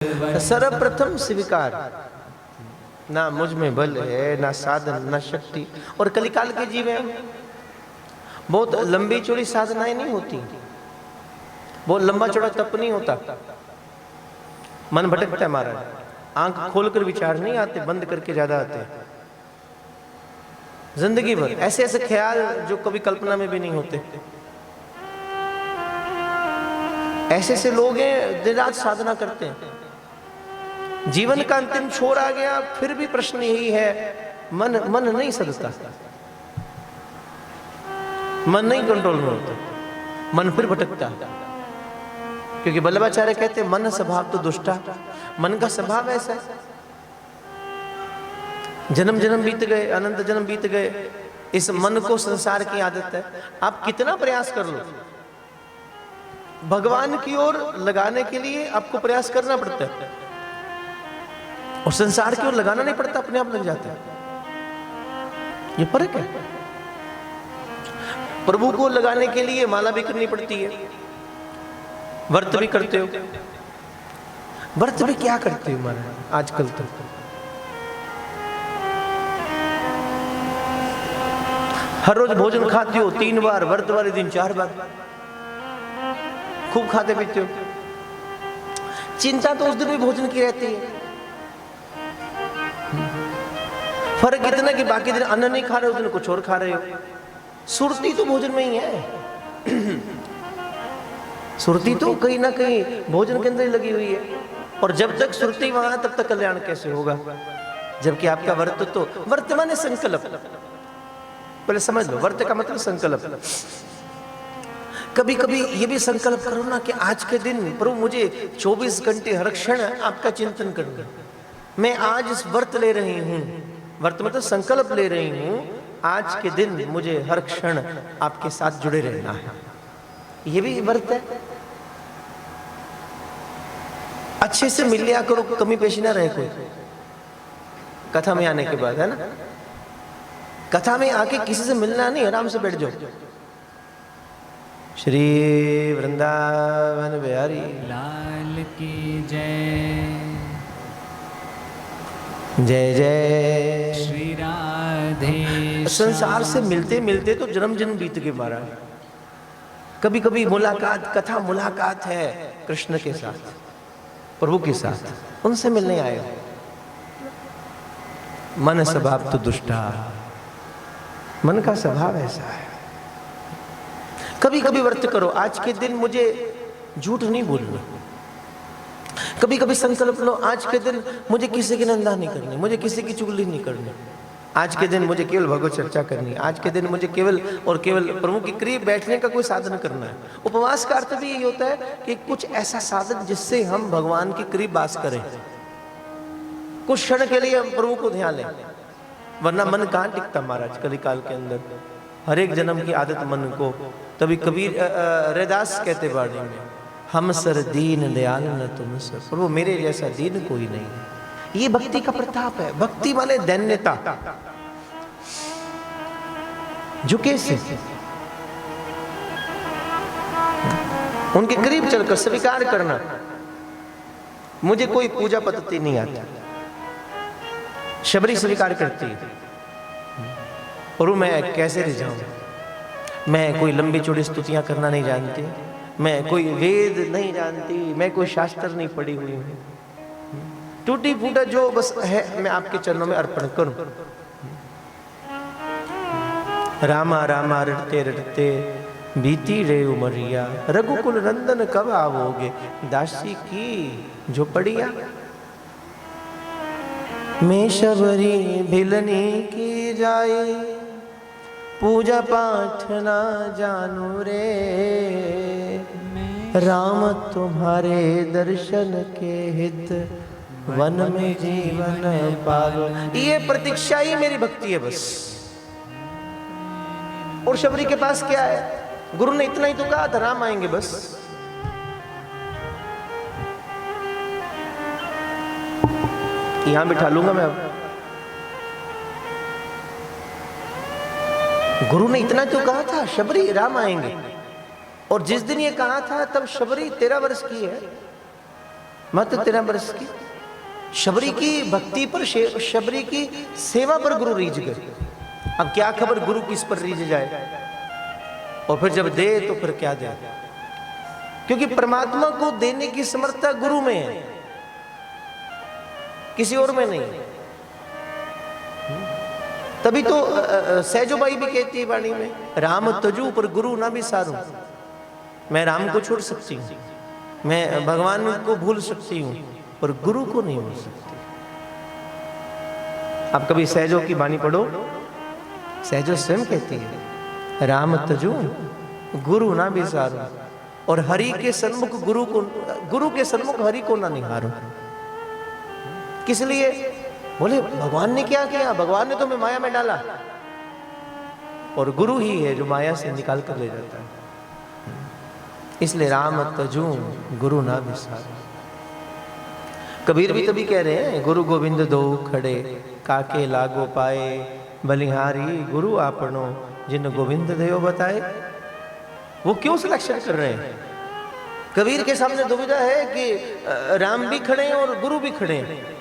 सर्वप्रथम स्वीकार, ना मुझ में बल है, ना साधन, ना शक्ति। और कलिकाल के जीव हैं, बहुत लंबी चौड़ी साधनाएं नहीं होती, बहुत लंबा चौड़ा तप नहीं होता। मन भटकता है हमारा, आंख खोलकर विचार नहीं आते, बंद करके ज्यादा आते हैं। जिंदगी भर ऐसे ऐसे ख्याल जो कभी कल्पना में भी नहीं होते। ऐसे ऐसे लोग हैं दिन रात साधना करते हैं, जीवन का अंतिम छोर आ गया, फिर भी प्रश्न यही है, मन नहीं सदता, मन नहीं कंट्रोल में होता, मन फिर भटकता। क्योंकि वल्लभाचार्य कहते हैं मन स्वभाव तो दुष्टा, मन का स्वभाव ऐसा है। जन्म जन्म बीत गए, अनंत जन्म बीत गए, इस मन को संसार की आदत है। आप कितना प्रयास कर लो, भगवान की ओर लगाने के लिए आपको प्रयास करना पड़ता है, और संसार की ओर लगाना नहीं पड़ता, अपने आप लग जाता है। ये फर्क है। प्रभु को लगाने के लिए माला भी करनी पड़ती है, व्रत भी करते हो। व्रत भी क्या करते हो महाराज आजकल तो? हर रोज भोजन खाते हो 3 बार, व्रत वाले दिन 4 बार, खूब खाते पीते हो। चिंता तो उस दिन भी भोजन की रहती है। फर्क इतना कि बाकी दिन अन्न नहीं खा रहे हो, उस दिन कुछ और खा रहे हो। सुरती तो भोजन में ही है। सुरती तो कहीं ना कहीं भोजन के अंदर ही लगी हुई है। और जब तक सुरती वहां तब तक कल्याण कैसे होगा? जबकि आपका व्रत तो, व्रत माने संकल्प, पहले समझ लो, व्रत का मतलब संकल्प। कभी कभी ये भी संकल्प करो ना कि आज के दिन प्रभु मुझे 24 घंटे हर क्षण आपका चिंतन करना। मैं आज इस व्रत ले रही हूं, व्रत मतलब संकल्प ले रही हूं, आज के दिन मुझे हर क्षण आपके साथ जुड़े रहना है। ये भी व्रत है। अच्छे से मिल लिया करो, कमी पेशी ना रहे कोई कथा में आने के बाद, है ना? कथा में आके किसी से मिलना नहीं, आराम से बैठ जाओ। श्री वृंदावन बिहारी लाल की जय। जय जय श्री राधे। संसार से मिलते मिलते तो जन्म जन्म बीत के मारा। कभी कभी मुलाकात, कथा मुलाकात है कृष्ण के साथ, प्रभु के साथ, उनसे मिलने आए। मन स्वभाव तो दुष्टा, मन का स्वभाव ऐसा है। कभी कभी व्रत करो, आज के दिन मुझे झूठ नहीं बोलना। कभी कभी संकल्प लो, आज के दिन मुझे किसी की निंदा नहीं करनी, मुझे किसी की चुगली नहीं करनी। आज के दिन मुझे केवल भगवत चर्चा करनी। आज के दिन मुझे केवल और केवल प्रभु के करीब बैठने का कोई साधन करना है। उपवास का अर्थ भी यही होता है कि कुछ ऐसा साधन जिससे हम भगवान के करीब वास करें, कुछ क्षण के लिए हम प्रभु को ध्यान लें। वरना मन कहाँ टिकता महाराज कलिकाल के अंदर। हर एक जन्म की आदत मन को। तभी कबीर रैदास कहते वाणी में, हम सर दीन दयाल न तुम सर, प्रभु मेरे जैसा दीन कोई नहीं। ये भक्ति का प्रताप है। भक्ति माने दैन्यता, झुके से उनके करीब चलकर स्वीकार करना, मुझे कोई पूजा पद्धति नहीं आता। शबरी स्वीकार करती है, और मैं कैसे रिझाऊं? मैं कोई लंबी चौड़ी स्तुतियां करना नहीं जानती, मैं कोई वेद नहीं जानती, मैं कोई शास्त्र नहीं पढ़ी हुई हूं। टूटी फूटा जो बस है मैं आपके चरणों में अर्पण करूं। रामा रामा रटते रटते बीती रे उमरिया, रघुकुल नंदन कब आवोगे, दासी की झोपड़िया। मैं शबरी भिलनी की जाए, पूजा पाठ ना जानू रे, राम तुम्हारे दर्शन के हित, वन में जीवन पालो। ये प्रतीक्षा ही मेरी भक्ति है बस। और शबरी के पास क्या है? गुरु ने इतना ही तो कहा था, राम आएंगे बस। यहां बिठा लूंगा मैं अब। गुरु ने इतना तो कहा था, शबरी राम आएंगे। और जिस दिन ये कहा था तब शबरी 13 वर्ष की है। मत 13 वर्ष की। शबरी की भक्ति पर, शबरी की सेवा पर गुरु रीझ गए। अब क्या खबर गुरु किस पर रीझ जाए, और फिर जब दे तो फिर क्या दे, क्योंकि परमात्मा को देने की समर्थता गुरु में है, किसी और में नहीं। तभी तो सहजोबाई भी कहती है वाणी में, राम तजू पर गुरु ना भी सारू। मैं राम को छोड़ सकती हूँ, मैं भगवान को भूल सकती हूँ, पर गुरु को नहीं भूल सकती। आप कभी सहजो की वाणी पढ़ो, सहजो स्वयं कहती है, राम तजू गुरु ना भी सारू, और हरि के सन्मुख गुरु के सन्मुख हरि को ना निहारो। किस लिए? बोले भगवान ने क्या किया, भगवान ने तो मैं माया में डाला, और गुरु ही है जो माया से निकाल कर ले जाता है। इसलिए राम तजू गुरु ना बिसारो। कबीर भी तभी कह रहे हैं, गुरु गोविंद दो खड़े काके लागो पाए, बलिहारी गुरु आपनो जिन गोविंद देव बताए। वो क्यों सिलेक्शन कर रहे हैं? कबीर के सामने दुविधा है कि राम भी खड़े हैं और गुरु भी खड़े हैं।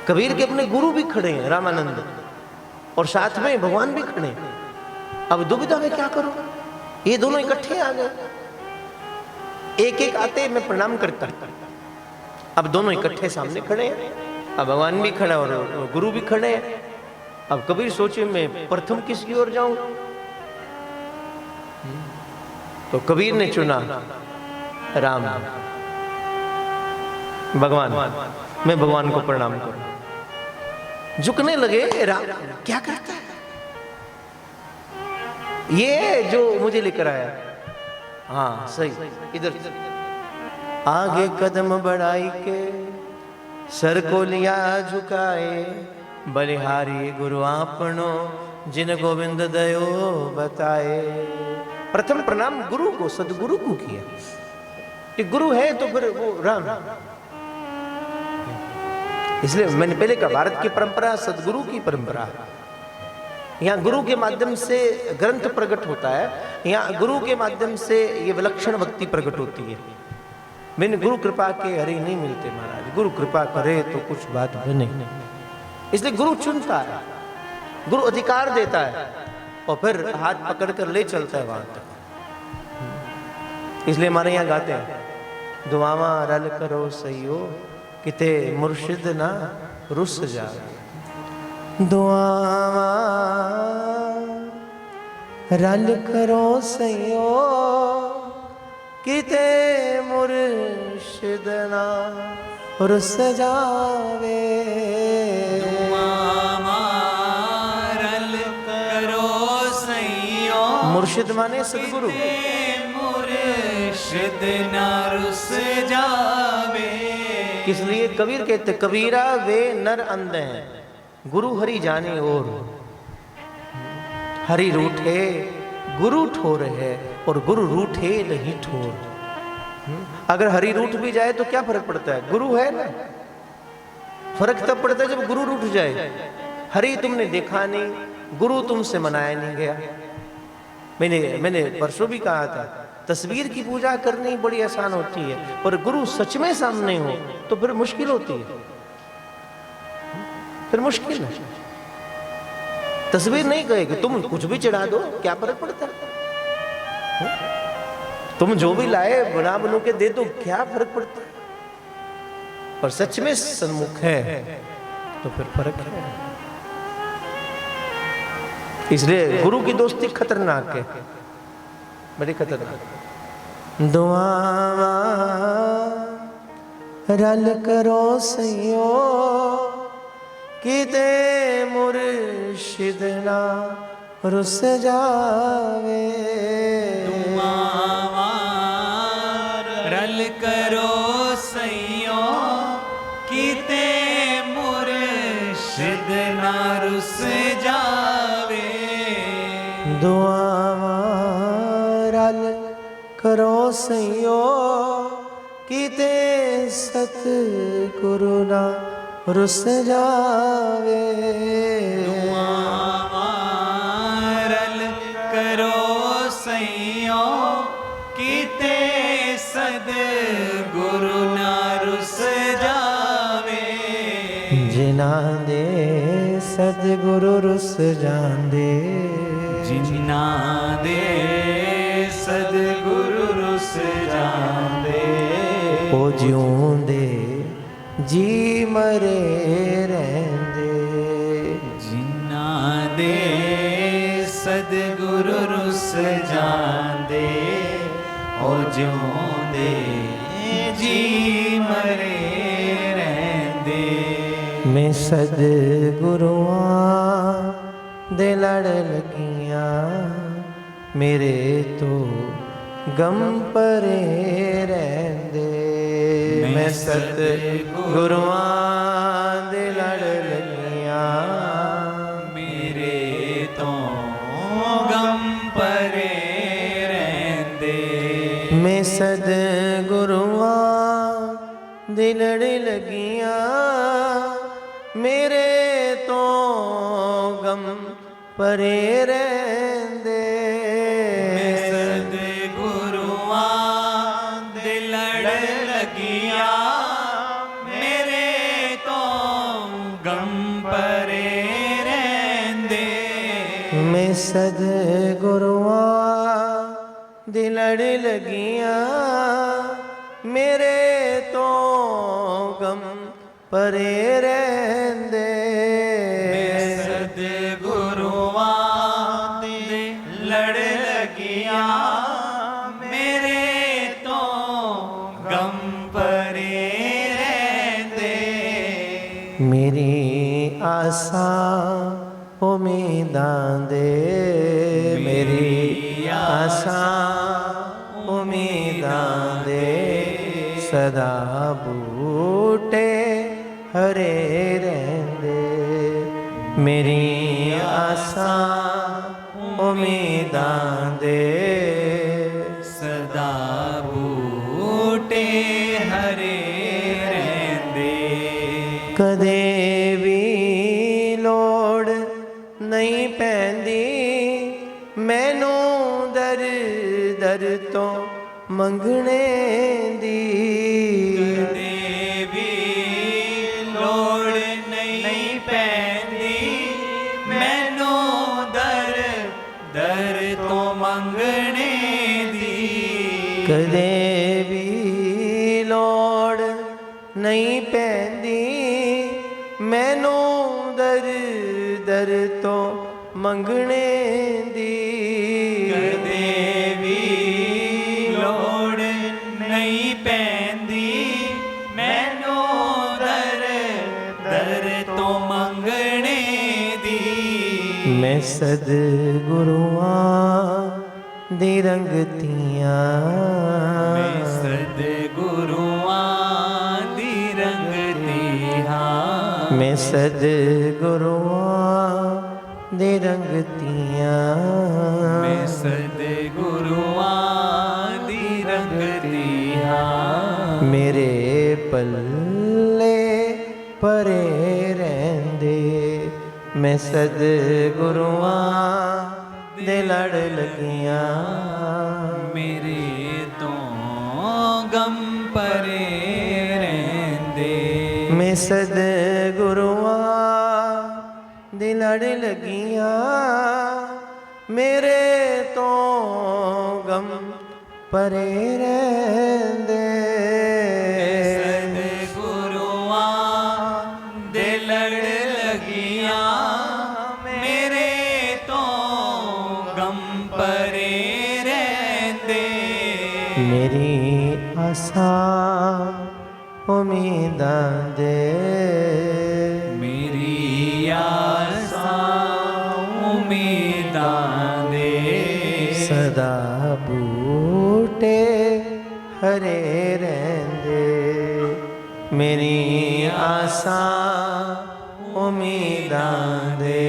कबीर के अपने गुरु भी खड़े हैं रामानंद, और साथ में भगवान भी खड़े हैं। अब दुविधा में क्या करूं? ये दोनों इकट्ठे आ गए, एक एक आते मैं प्रणाम करता। अब दोनों इकट्ठे सामने खड़े हैं, अब भगवान भी खड़ा और गुरु भी खड़े हैं। अब कबीर सोचे मैं प्रथम किसकी ओर जाऊं, तो कबीर ने चुना राम, भगवान। मैं भगवान को प्रणाम करूं। झुकने लगे, राम क्या करता है ये जो मुझे लेकर आया? हाँ सही, इधर आगे कदम बढ़ाई के सर को लिया झुकाए, बलिहारी गुरु आपनो जिन गोविंद दयो बताए। प्रथम प्रणाम गुरु को, सदगुरु को किया कि गुरु है तो फिर वो राम। इसलिए मैंने पहले कहा, भारत की परंपरा सदगुरु की परंपरा है। यहाँ गुरु के माध्यम से ग्रंथ प्रकट होता है, यहाँ गुरु के माध्यम से ये विलक्षण भक्ति प्रकट होती है। मैंने गुरु कृपा के हरि नहीं मिलते महाराज, गुरु कृपा करे तो कुछ बात बने। इसलिए गुरु चुनता है, गुरु अधिकार देता है, और फिर हाथ पकड़ कर ले चलता है वहां तक। इसलिए हमारे यहाँ गाते हैं, दुआवा रल करो सहियो किते मुर्शिद ना रुस जाए। दुआवा रल करो सहियो किते मुर्शिद ना रुस जावे। दुआवा रल करो सहियो, मुर्शिद माने सदगुरु, मुर्शिद ना रुस जावे। किस लिए? कबीर कहते, कबीरा वे नर अंधे हैं, गुरु हरि जाने और। हरि रूठे गुरु ठोर है, और गुरु रूठे नहीं ठोर। अगर हरि रूठ भी जाए तो क्या फर्क पड़ता है, गुरु है ना। फर्क तब पड़ता है जब गुरु रूठ जाए। हरि तुमने देखा नहीं, गुरु तुमसे मनाया नहीं गया। मैंने परसों भी कहा था, तस्वीर की पूजा करनी बड़ी आसान होती है, पर गुरु सच में सामने हो तो फिर मुश्किल होती है, फिर मुश्किल है। तस्वीर नहीं कहेगी, तुम कुछ भी चढ़ा दो, क्या फर्क पड़ता है? तुम जो भी लाए बना बनू के दे दो, क्या फर्क पड़ता है? पर सच में सन्मुख है तो फिर फर्क है। इसलिए गुरु की दोस्ती खतरनाक है, बड़ी खतरनाक। दुआवा रल करो सहियो किते मुर्शिद ना रुस जावे। दुआवा रल करो सहियो किते मुर्शिद ना रुस जावे। दुआवा रल करो सहियो किते सतगुरु ना रुस जावे। दुआवा रल करो सहियो किते सद्गुरु ना ਜਿਨ੍ਹਾਂ ਦੇ ਸਤਿਗੁਰੂ ਰੁੱਸ ਜਾਂਦੇ, ਜਿਨ੍ਹਾਂ ਦੇ ਸਤਿਗੁਰੂ ਰੁੱਸ ਜਾਂਦੇ, ਉਹ ਜਿਉਂਦੇ ਜੀ ਮਰੇ ਰਹਿੰਦੇ। ਜਿਨ੍ਹਾਂ ਦੇ ਸਤਿਗੁਰੂ ਰੁੱਸ ਜਾਂਦੇ, ਉਹ ਜਿਉਂਦੇ ਜੀ ਮਰੇ ਰਹਿੰਦੇ। ਮੈਂ ਸਤਿਗੁਰੂਆਂ ਦੇ ਲੜ ਲੱਗੀਆਂ, ਮੇਰੇ ਤੋਂ ਗਮ ਪਰੇ ਰਹਿੰਦੇ। ਮੈਂ ਸਤਿਗੁਰੂਆਂ ਦੇ ਲੜ ਲੱਗੀਆਂ, ਮੇਰੇ ਤੋਂ ਗਮ ਪਰੇ ਰਹਿੰਦੇ। ਮੈਂ ਸਤਿਗੁਰੂਆਂ ਦੇ ਲੜ ਲੱਗੀਆਂ, ਮੇਰੇ ਤੋਂ ਗਮ ਪਰੇ ਰਹਿੰਦੇ। ਮੈਂ ਸਤਿਗੁਰੂਆਂ ਦੇ ਲੜ ਲੱਗੀਆਂ, ਮੇਰੇ ਤੋਂ ਗਮ ਪਰੇ ਰਹਿੰਦੇ। ਮੈਂ ਸਤਿਗੁਰੂਆਂ ਦੇ ਲੜ ਲੱਗੀਆਂ, ਮੇਰੇ ਤੋਂ ਗਮ ਪਰੇ ਰਹਿੰਦੇ। ਮੈਂ ਸਤਿਗੁਰੂਆਂ ਦੇ ਲੜ ਲੱਗੀਆਂ, ਮੇਰੇ ਤੋਂ ਗਮ ਪਰੇ ਰਹਿੰਦੇ। ਮੇਰੀ ਆਸਾਂ ਉਮੀਦਾਂ ਦੇ, ਮੇਰੀ ਆਸਾਂ ਉਮੀਦਾਂ ਦੇ ਸਦਾ ਬੂਟੇ ਹਰੇ ਰਹਿੰਦੇ। ਮੇਰੀ ਆਸਾਂ ਉਮੀਦਾਂ ਦੇ ਸਦਾ ਬੂਟੇ ਹਰੇ ਰਹਿੰਦੇ। ਕਦੇ ਵੀ ਲੋੜ ਨਹੀਂ ਪੈਂਦੀ ਮੈਨੂੰ ਦਰ ਦਰ ਤੋਂ ਮੰਗਣੇ ਦੀ। ਕਦੇ ਵੀ ਲੋੜ ਨਹੀਂ ਪੈਂਦੀ ਮੈਨੂੰ ਦਰ ਦਰ ਤੋਂ ਮੰਗਣੇ ਦੀ। ਕਦੇ ਵੀ ਲੋੜ ਨਹੀਂ ਪੈਂਦੀ ਮੈਨੂੰ ਦਰ ਦਰ ਤੋਂ ਮੰਗਣੇ ਦੀ। ਕਦੇ ਵੀ ਲੋੜ ਨਹੀਂ ਪੈਂਦੀ ਮੈਨੂੰ ਦਰ ਦਰ ਤੋਂ ਮੰਗਣੇ ਦੀ। ਮੈਂ ਸਤਿਗੁਰੂਆਂ ਦੀ ਰੰਗਤੀਆਂ, ਮੈਂ ਸਤਿਗੁਰੂਆਂ ਦੀ ਰੰਗਤੀ ਹਾਂ। ਮੈਂ ਸਤਿਗੁਰੂਆਂ ਦੀ ਰੰਗਤੀਆਂ, ਮੈਂ ਸਤਿਗੁਰੂਆਂ ਦੀ ਰੰਗਤੀ ਹਾਂ। ਮੇਰੇ ਪੱਲੇ ਪਰੇ ਰਹਿੰਦੇ। ਮੈਂ ਸਤਿਗੁਰੂਆਂ ਦੇ ਲੜ ਲੱਗੀਆਂ, ਮੇਰੇ ਤੋਂ ਗਮ ਪਰੇ ਰਹਿੰਦੇ। ਮੈਂ ਸਤਿਗੁਰੂਆਂ ਦੇ ਲੜ ਲੱਗੀਆਂ, ਮੇਰੇ ਤੋਂ ਗਮ ਪਰੇ ਰਹਿੰਦੇ। ਸਤਿਗੁਰੂਆਂ ਦੇ ਲੜ ਲੱਗੀਆਂ, ਮੇਰੇ ਤੋਂ ਗਮ ਪਰੇ ਰਹਿੰਦੇ। ਮੇਰੀ ਆਸਾਂ ਉਮੀਦਾਂ ਦੇ, ਮੇਰੀ ਆਸਾਂ ਉਮੀਦਾਂ ਦੇ ਸਦਾ ਬੂਟੇ ਹਰੇ ਰਹਿੰਦੇ। ਮੇਰੀ ਆਸਾਂ ਉਮੀਦਾਂ ਦੇ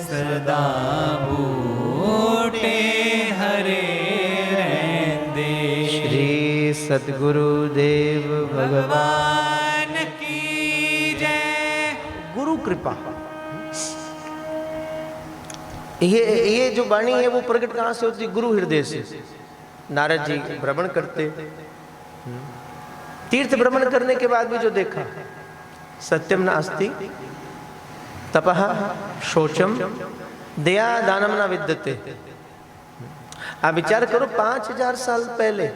ਸਦਾ ਬੂਟੇ ਹਰੇ ਰਹਿੰਦੇ। श्री सतगुरु देव भगवान भगवान की जय। गुरु कृपा। ये जो वाणी है वो प्रकट कहाँ से होती? गुरु हृदय से। नारद जी भ्रमण करते, तीर्थ भ्रमण करने के बाद भी जो देखा, सत्यम न अस्ति, तपः शौचम, दया दानम न विद्यते। आप विचार करो 5000 साल पहले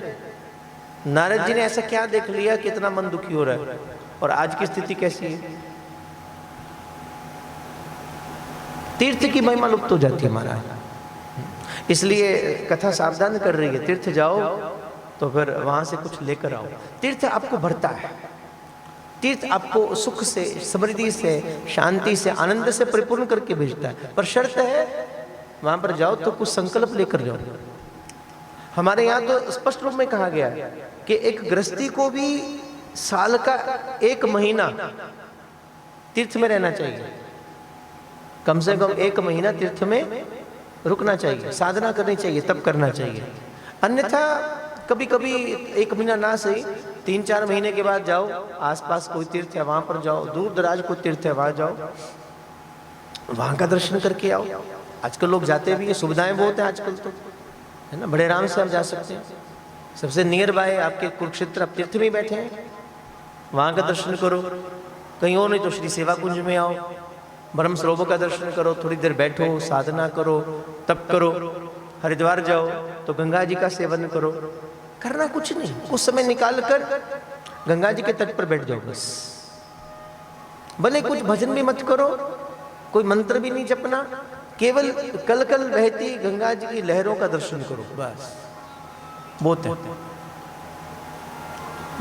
नारद जी ने ऐसा क्या देख लिया कि इतना मन दुखी हो रहा है, और आज की स्थिति कैसी है? तीर्थ की महिमा लुप्त हो जाती है महाराज। इसलिए कथा सावधान कर रही है, तीर्थ जाओ तो फिर वहां से कुछ लेकर आओ। तीर्थ आपको भरता है, तीर्थ आपको सुख से, समृद्धि से, शांति से, आनंद से परिपूर्ण करके भेजता है। पर शर्त है वहां पर जाओ तो कुछ संकल्प लेकर जाओ। हमारे यहाँ तो स्पष्ट रूप में कहा गया कि एक गृहस्थी को भी साल का 1 महीना तीर्थ में रहना चाहिए, कम से कम 1 महीना तीर्थ में रुकना चाहिए, साधना करनी चाहिए, तब करना चाहिए। अन्यथा कभी कभी 1 महीना ना सही, 3-4 महीने के बाद जाओ, आसपास कोई तीर्थ है वहां पर जाओ, दूर दराज कोई तीर्थ है वहां जाओ, वहां का दर्शन करके आओ। आजकल लोग जाते भी है, सुविधाएं बहुत है आजकल तो, है ना, बड़े आराम से आप जा सकते हैं। सबसे नियर बाय आपके कुरुक्षेत्र, आप तीर्थ में बैठे हैं, वहां का दर्शन करो। कहीं और नहीं तो श्री सेवा कुंज में आओ, ब्रह्म सरोवर का दर्शन करो, थोड़ी देर बैठो, साधना करो, तप करो। हरिद्वार जाओ तो गंगा जी का सेवन करो। करना कुछ नहीं, कुछ समय निकाल कर गंगा जी के तट पर बैठ जाओ बस। भले कुछ भजन भी मत करो, कोई मंत्र भी नहीं जपना, केवल कल कल बहती गंगा जी की लहरों का दर्शन करो बस, बहुत है।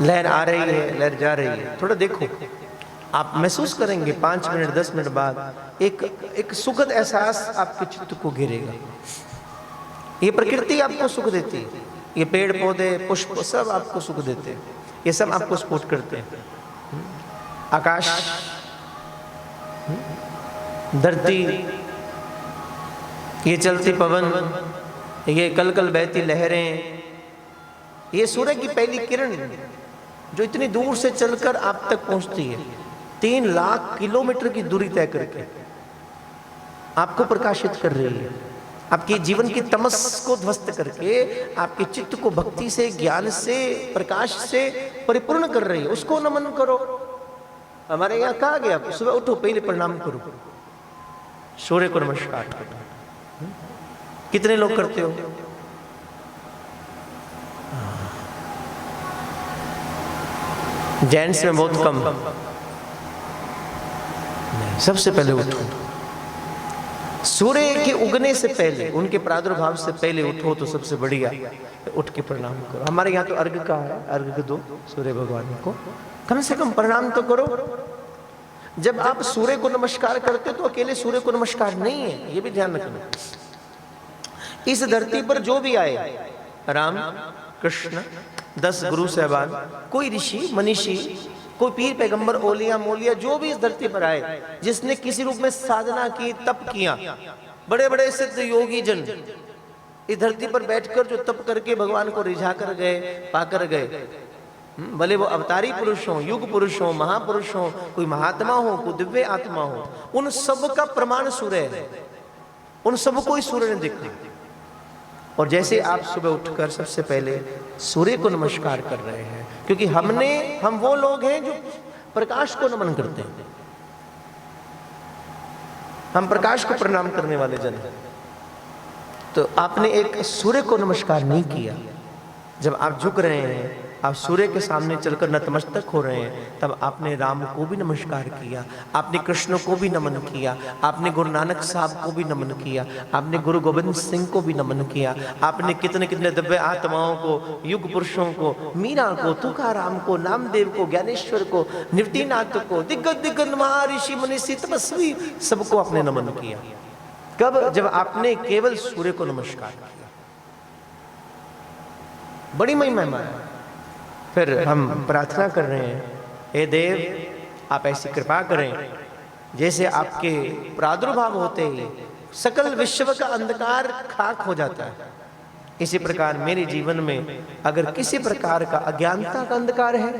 लहर आ रही है, लहर जा रही है, थोड़ा देखो, आप महसूस करेंगे 5 मिनट 10 मिनट बाद एक सुखद एहसास आपके चित्त को घेरेगा। ये प्रकृति आपको सुख देती है, ये पेड़ पौधे पुष्प सब आपको सुख देते हैं, ये सब आपको सपोर्ट करते हैं। आकाश, धरती, ये चलती पवन, ये कल कल बहती लहरें, ये सूर्य की पहली किरण जो इतनी दूर से चलकर आप तक पहुंचती है, 3 लाख किलोमीटर की दूरी तय करके आपको प्रकाशित कर रही है, आपके जीवन की तमस को ध्वस्त करके आपके चित्त को भक्ति से, ज्ञान से, प्रकाश से परिपूर्ण कर रही है। उसको नमन करो। हमारे यहाँ कहा गया सुबह उठो पहले प्रणाम करो, सूर्य को नमस्कार करो। कितने लोग करते हो? जेंट्स में बहुत कम। नहीं, सबसे पहले उठो, सूर्य के उगने से पहले, उनके प्रादुर्भाव से पहले उठो तो सबसे बढ़िया, उठ के प्रणाम करो। हमारे यहाँ तो अर्घ का है, अर्घ दो सूर्य भगवान को, कम से कम प्रणाम तो करो। जब आप सूर्य को नमस्कार करते हो तो अकेले सूर्य को नमस्कार नहीं है, ये भी ध्यान रखना। इस धरती पर जो भी आए, राम कृष्ण 10 गुरु साहबान, कोई ऋषि मनीषी, कोई पीर पैगंबर, ओलिया मोलिया, जो भी इस धरती पर आए, जिसने किसी रूप में साधना की, तप किया, बड़े बड़े सिद्ध योगी जन इस धरती पर बैठकर जो तप करके भगवान को रिझा कर गए, पाकर गए, भले वो अवतारी पुरुष हो, युग पुरुष हो, महापुरुष हो, कोई महात्मा हो, कोई दिव्य आत्मा हो, उन सब का प्रमाण सूर्य है। उन सबको ही सूर्य ने देखा। और जैसे आप सुबह उठकर सबसे पहले सूर्य को नमस्कार कर रहे हैं, क्योंकि हम वो लोग हैं जो प्रकाश को नमन करते हैं, हम प्रकाश को प्रणाम करने वाले जन हैं। तो आपने एक सूर्य को नमस्कार नहीं किया। जब आप झुक रहे हैं, आप सूर्य के सामने चलकर नतमस्तक हो रहे हैं, तब आपने राम को भी नमस्कार किया, आपने कृष्ण को भी नमन किया, आपने गुरु नानक साहब को भी नमन किया, आपने गुरु गोविंद सिंह को भी नमन किया, आपने कितने कितने दिव्य आत्माओं को, युग पुरुषों को, मीरा को, तुकाराम को, नामदेव को, ज्ञानेश्वर को, निवृत्तिनाथ को, दिग्गज दिग्गज महर्षि मनीषी तपस्वी, सबको आपने नमन किया। कब? जब आपने केवल सूर्य को नमस्कार किया। बड़ी महिमा है। फिर हम प्रार्थना कर रहे हैं, हे देव आप ऐसी कृपा करें जैसे आपके प्रादुर्भाव होते ही सकल विश्व का अंधकार खाक हो जाता है, इसी प्रकार मेरे जीवन में अगर किसी प्रकार का अज्ञानता का अंधकार है,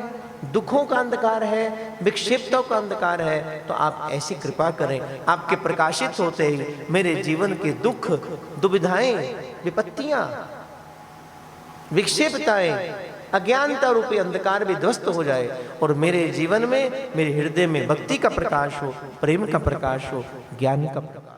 दुखों का अंधकार है, विक्षिप्तों का अंधकार है, तो आप ऐसी कृपा करें, आपके प्रकाशित होते ही मेरे जीवन के दुख, दुविधाएं, विपत्तियां, विक्षेपताएं, अज्ञानता रूपी अंधकार भी ध्वस्त हो जाए और मेरे जीवन में, मेरे हृदय में भक्ति का प्रकाश हो, प्रेम का प्रकाश हो, ज्ञान का प्रकाश।